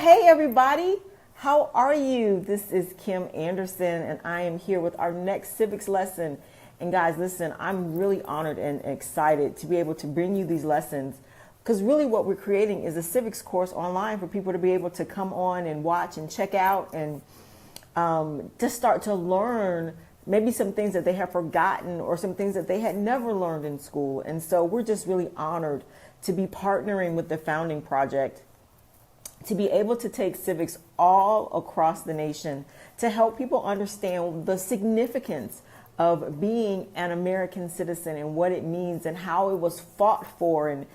Hey everybody, how are you? This is Kim Anderson and I am here with our next civics lesson. And guys, listen, I'm really honored and excited to be able to bring you these lessons because really what we're creating is a civics course online for people to be able to come on and watch and check out and just start to learn maybe some things that they have forgotten or some things that they had never learned in school. And so we're just really honored to be partnering with the Founding Project to be able to take civics all across the nation to help people understand the significance of being an American citizen and what it means and how it was fought for and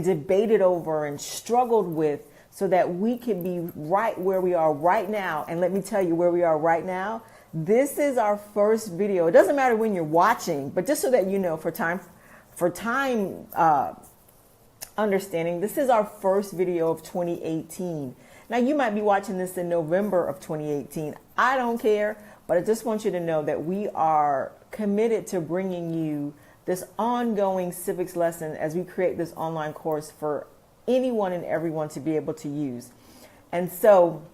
debated over and struggled with so that we can be right where we are right now. And let me tell you where we are right now. This is our first video. It doesn't matter when you're watching, but just so that you know, for time understanding, this is our first video of 2018. Now you might be watching this in November of 2018. I don't care, but I just want you to know that we are committed to bringing you this ongoing civics lesson as we create this online course for anyone and everyone to be able to use. And so,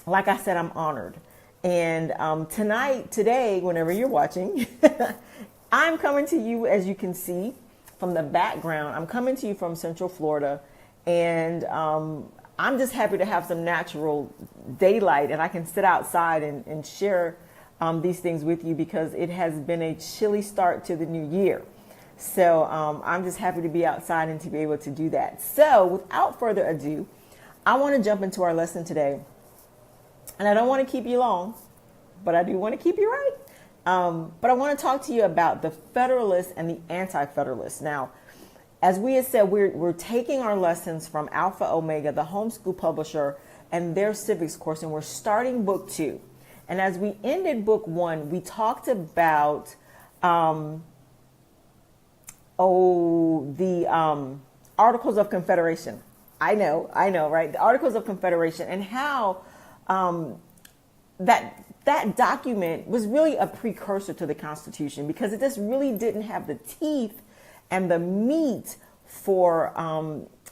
like I said, I'm honored. And today, whenever you're watching, I'm coming to you, as you can see, from the background. I'm coming to you from Central Florida, and I'm just happy to have some natural daylight and I can sit outside and share these things with you because it has been a chilly start to the new year. So I'm just happy to be outside and to be able to do that. So without further ado, I want to jump into our lesson today. And I don't want to keep you long, but I do want to keep you right. But I want to talk to you about the Federalists and the Anti-Federalists. Now, as we had said, we're taking our lessons from Alpha Omega, the homeschool publisher, and their civics course, and we're starting book 2. And as we ended book 1, we talked about the Articles of Confederation. I know, right? The Articles of Confederation and how that document was really a precursor to the Constitution because it just really didn't have the teeth and the meat for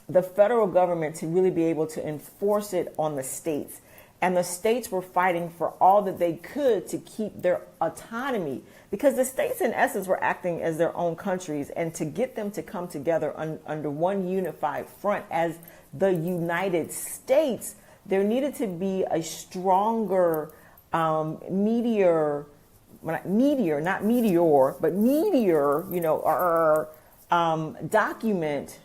the federal government to really be able to enforce it on the states. And the states were fighting for all that they could to keep their autonomy because the states, in essence, were acting as their own countries. And to get them to come together under one unified front as the United States, there needed to be a stronger meteor, document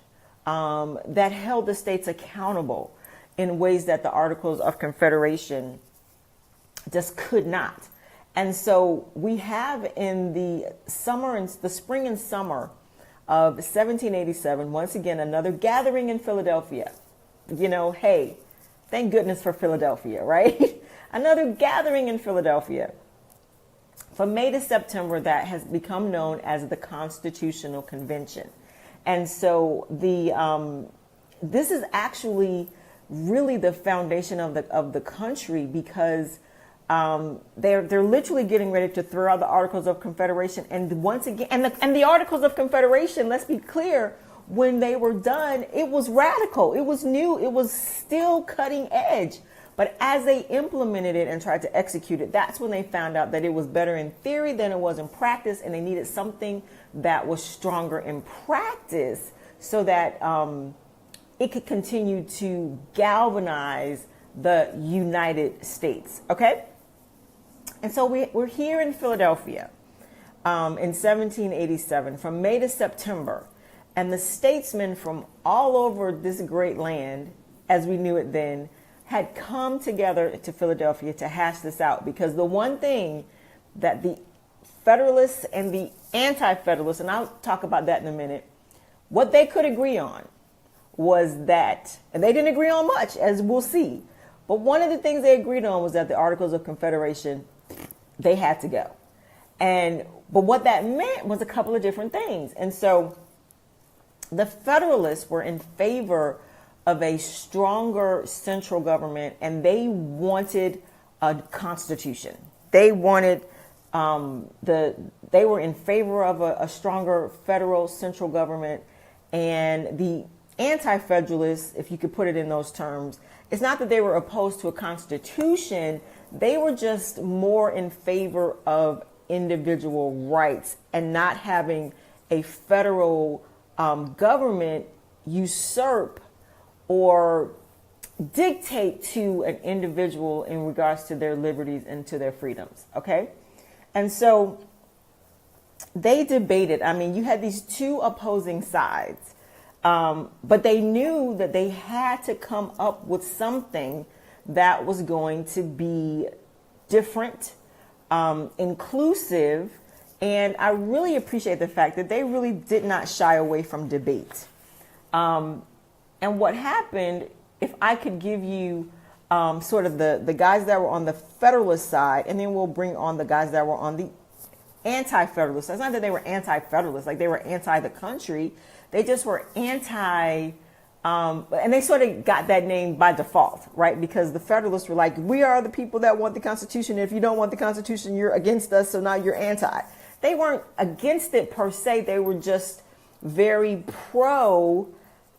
that held the states accountable in ways that the Articles of Confederation just could not. And so we have in the spring and summer of 1787, once again, another gathering in Philadelphia. Hey, thank goodness for Philadelphia, right? Another gathering in Philadelphia. From May to September, that has become known as the Constitutional Convention. And so this is actually really the foundation of the country because they're literally getting ready to throw out the Articles of Confederation. And once again, and the Articles of Confederation, let's be clear, when they were done, it was radical. It was new. It was still cutting edge. But as they implemented it and tried to execute it, that's when they found out that it was better in theory than it was in practice. And they needed something that was stronger in practice so that it could continue to galvanize the United States. Okay. And so we're here in Philadelphia in 1787 from May to September. And the statesmen from all over this great land, as we knew it then, had come together to Philadelphia to hash this out. Because the one thing that the Federalists and the Anti-Federalists, and I'll talk about that in a minute, what they could agree on was that, and they didn't agree on much, as we'll see, but one of the things they agreed on was that the Articles of Confederation, they had to go. But what that meant was a couple of different things. And so the Federalists were in favor of a stronger central government, and they wanted a constitution. They wanted they were in favor of a stronger federal central government, and the Anti-Federalists, if you could put it in those terms, it's not that they were opposed to a constitution. They were just more in favor of individual rights and not having a federal government usurp or dictate to an individual in regards to their liberties and to their freedoms. Okay. And so they debated. I mean, you had these two opposing sides, but they knew that they had to come up with something that was going to be different, inclusive. And I really appreciate the fact that they really did not shy away from debate. And what happened, if I could give you sort of the guys that were on the Federalist side, and then we'll bring on the guys that were on the Anti-Federalists. It's not that they were Anti-Federalists, like they were anti the country. They just were anti, and they sort of got that name by default, right? Because the Federalists were like, we are the people that want the Constitution. If you don't want the Constitution, you're against us, so now you're anti. They weren't against it per se. They were just very pro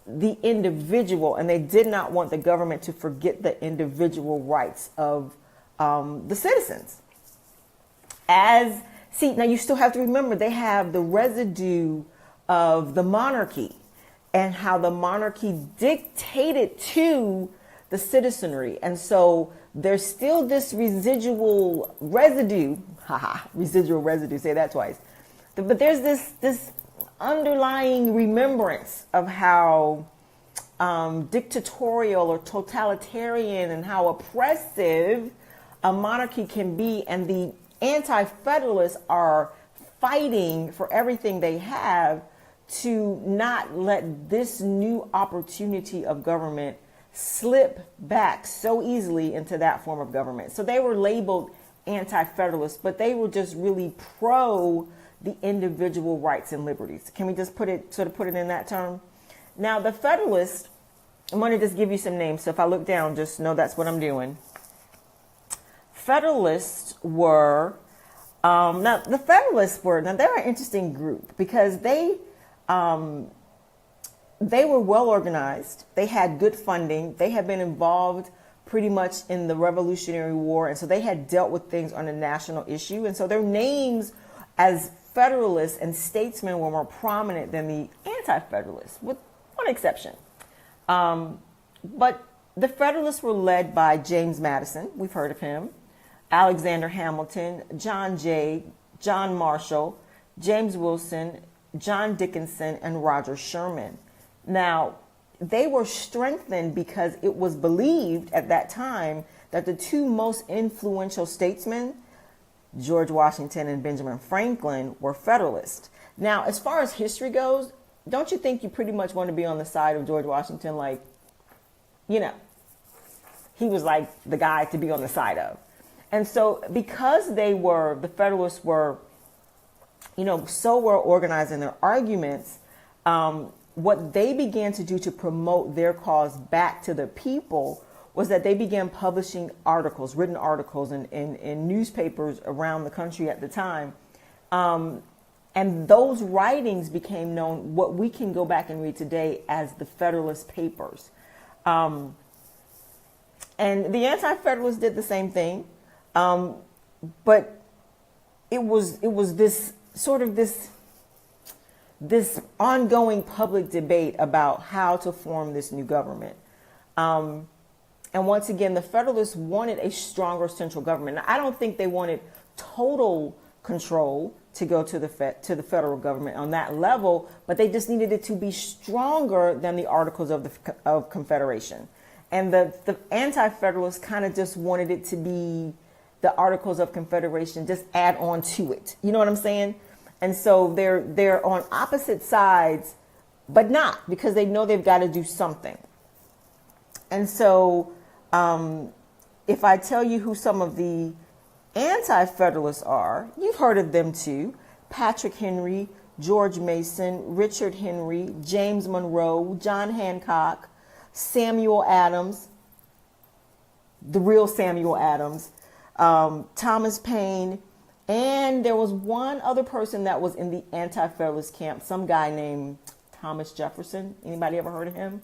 the individual, and they did not want the government to forget the individual rights of the citizens. Now you still have to remember they have the residue of the monarchy and how the monarchy dictated to the citizenry. And so there's still this residual residue, say that twice. But there's this underlying remembrance of how dictatorial or totalitarian and how oppressive a monarchy can be. And the Anti-Federalists are fighting for everything they have to not let this new opportunity of government slip back so easily into that form of government. So they were labeled Anti-Federalists, but they were just really pro the individual rights and liberties. Can we just put it in that term? Now, the Federalists, I'm going to just give you some names. So if I look down, just know that's what I'm doing. Federalists were, they're an interesting group because they were well organized. They had good funding. They had been involved pretty much in the Revolutionary War. And so they had dealt with things on a national issue. And so their names as Federalists and statesmen were more prominent than the Anti-Federalists, with one exception. But the Federalists were led by James Madison. We've heard of him. Alexander Hamilton, John Jay, John Marshall, James Wilson, John Dickinson, and Roger Sherman. Now, they were strengthened because it was believed at that time that the two most influential statesmen, George Washington and Benjamin Franklin, were Federalists. Now, as far as history goes, don't you think you pretty much want to be on the side of George Washington? Like, he was like the guy to be on the side of. And so because the Federalists were, so well organized in their arguments, what they began to do to promote their cause back to the people was that they began publishing articles, written articles in newspapers around the country at the time. And those writings became known, what we can go back and read today, as the Federalist Papers. And the Anti-Federalists did the same thing. But it was this sort of this ongoing public debate about how to form this new government. And once again, the Federalists wanted a stronger central government. Now, I don't think they wanted total control to go to the federal government on that level, but they just needed it to be stronger than the Articles of Confederation. And the Anti-Federalists kind of just wanted it to be the Articles of Confederation, just add on to it. You know what I'm saying? And so they're on opposite sides, but not, because they know they've got to do something. And so if I tell you who some of the Anti-Federalists are, you've heard of them too. Patrick Henry, George Mason, Richard Henry, James Monroe, John Hancock, Samuel Adams, the real Samuel Adams, Thomas Paine, and there was one other person that was in the Anti-Federalist camp, some guy named Thomas Jefferson. Anybody ever heard of him?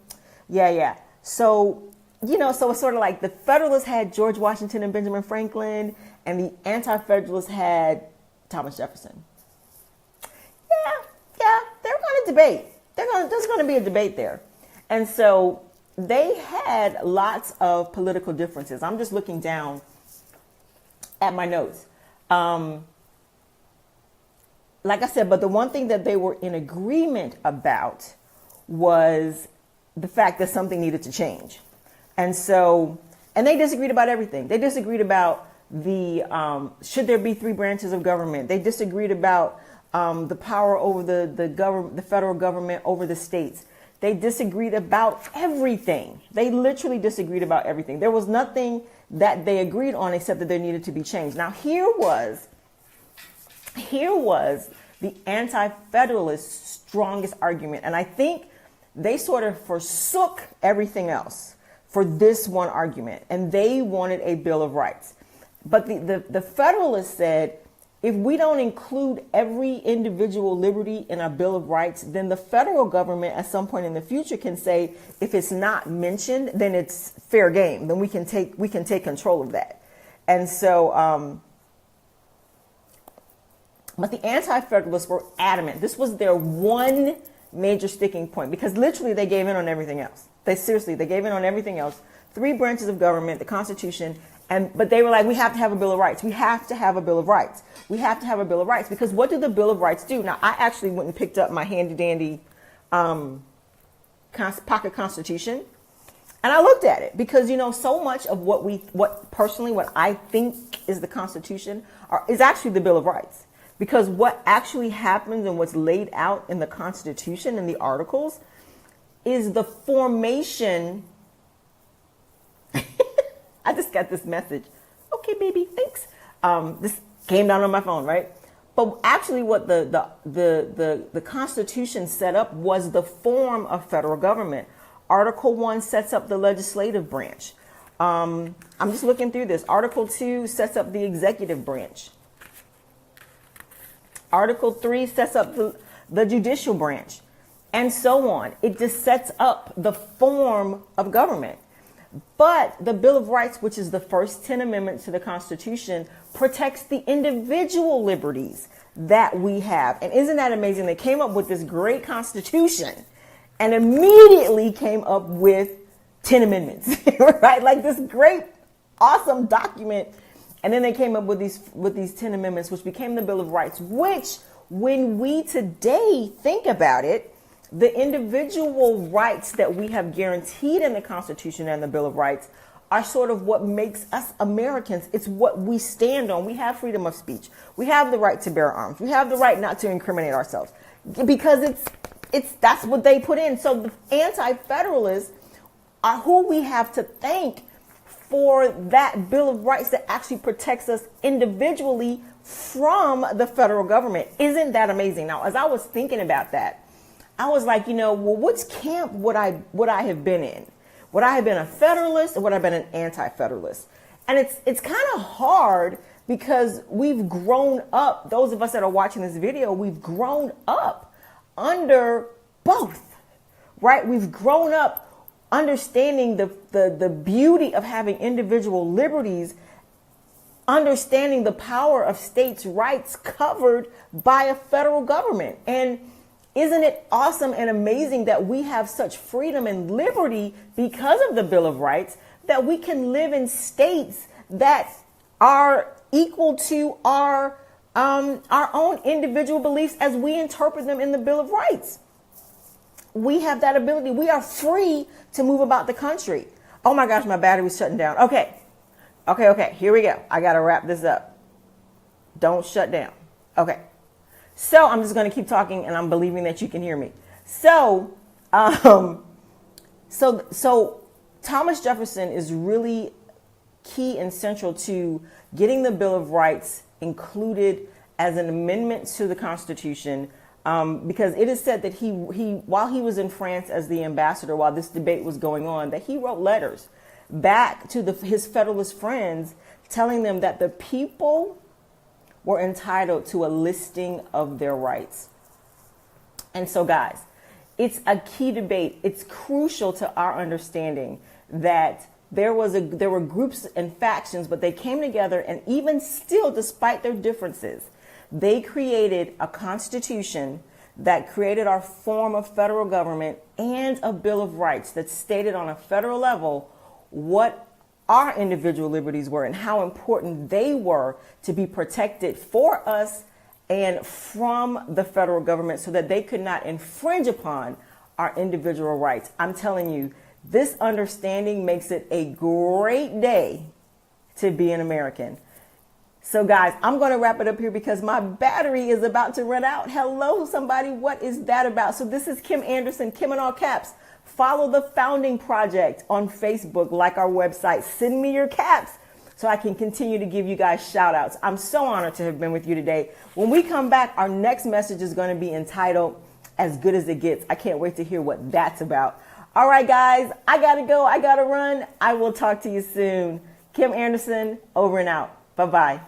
Yeah. So, so it's sort of like the Federalists had George Washington and Benjamin Franklin, and the Anti-Federalists had Thomas Jefferson. Yeah, they're going to debate. There's going to be a debate there. And so they had lots of political differences. I'm just looking down at my notes. Like I said, but the one thing that they were in agreement about was the fact that something needed to change. And they disagreed about everything. They disagreed about should there be 3 branches of government? They disagreed about the power over the federal government over the states. They disagreed about everything. They literally disagreed about everything. There was nothing that they agreed on except that there needed to be change. Now, here was the Anti-Federalists' strongest argument. And I think they sort of forsook everything else for this one argument. And they wanted a Bill of Rights. But the Federalists said, if we don't include every individual liberty in a Bill of Rights, then the federal government at some point in the future can say, if it's not mentioned, then it's fair game. Then we can take control of that. And so, but the Anti-Federalists were adamant. This was their one major sticking point, because literally they gave in on everything else. They gave in on everything else. 3 branches of government, the Constitution, but they were like, we have to have a Bill of Rights. We have to have a Bill of Rights. We have to have a Bill of Rights, because what do the Bill of Rights do? Now, I actually went and picked up my handy dandy pocket Constitution, and I looked at it, because so much of what I think is the Constitution is actually the Bill of Rights. Because what actually happens and what's laid out in the Constitution and the articles is the formation. I just got this message. Okay, baby, thanks. This came down on my phone, right? But actually what the Constitution set up was the form of federal government. Article 1 sets up the legislative branch. I'm just looking through this. Article 2 sets up the executive branch. Article 3 sets up the judicial branch, and so on. It just sets up the form of government. But the Bill of Rights, which is the first 10 amendments to the Constitution, protects the individual liberties that we have. And isn't that amazing? They came up with this great Constitution and immediately came up with 10 amendments, right? Like this great, awesome document. And then they came up with these 10 amendments, which became the Bill of Rights, which, when we today think about it, the individual rights that we have guaranteed in the Constitution and the Bill of Rights are sort of what makes us Americans. It's what we stand on. We have freedom of speech. We have the right to bear arms. We have the right not to incriminate ourselves, because that's what they put in. So the Anti-Federalists are who we have to thank for that Bill of Rights that actually protects us individually from the federal government. Isn't that amazing? Now, as I was thinking about that, I was like, well, which camp would I have been in? Would I have been a Federalist, or would I have been an Anti-Federalist? And it's kind of hard, because we've grown up, those of us that are watching this video, we've grown up under both, right? We've grown up understanding the beauty of having individual liberties, understanding the power of states' rights covered by a federal government. And isn't it awesome and amazing that we have such freedom and liberty because of the Bill of Rights, that we can live in states that are equal to our own individual beliefs as we interpret them in the Bill of Rights? We have that ability. We are free to move about the country. Oh my gosh, my battery was shutting down. Okay. Here we go. I got to wrap this up. Don't shut down. Okay. So I'm just going to keep talking, and I'm believing that you can hear me. So Thomas Jefferson is really key and central to getting the Bill of Rights included as an amendment to the Constitution. Because it is said that he while he was in France as the ambassador, while this debate was going on, that he wrote letters back to his Federalist friends, telling them that the people were entitled to a listing of their rights. And so, guys, It's a key debate. It's crucial to our understanding that there were groups and factions, but they came together, and even still, despite their differences, they created a constitution that created our form of federal government and a Bill of Rights that stated on a federal level what our individual liberties were and how important they were to be protected for us and from the federal government so that they could not infringe upon our individual rights. I'm telling you, this understanding makes it a great day to be an American. So guys, I'm going to wrap it up here because my battery is about to run out. Hello, somebody. What is that about? So this is Kim Anderson, Kim in all caps. Follow the Founding Project on Facebook, like our website. Send me your caps so I can continue to give you guys shout outs. I'm so honored to have been with you today. When we come back, our next message is going to be entitled As Good as It Gets. I can't wait to hear what that's about. All right, guys, I got to go. I got to run. I will talk to you soon. Kim Anderson, over and out. Bye-bye.